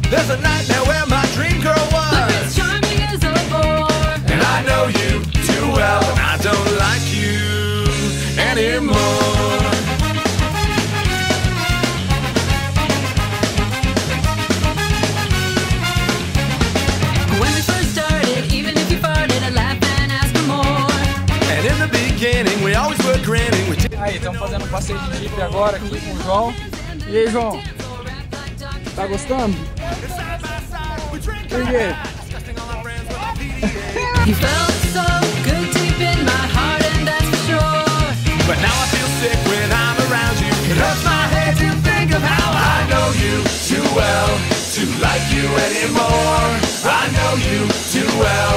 There's a nightmare where my dream girl was. But Prince Charming is a bore. And I know you too well, and I don't like you anymore. When we first started, even if you farted, I'd laugh and ask for more. And in the beginning, we always were grinning. Aí, estamos fazendo um passeio de Jeep agora aqui com o João. E aí, João? Tá gostando? Por quê? You felt so good deep in my heart, and that's for sure. But now I feel sick when I'm around you. It hurts my head to think of how I know you too well to like you anymore. I know you too well.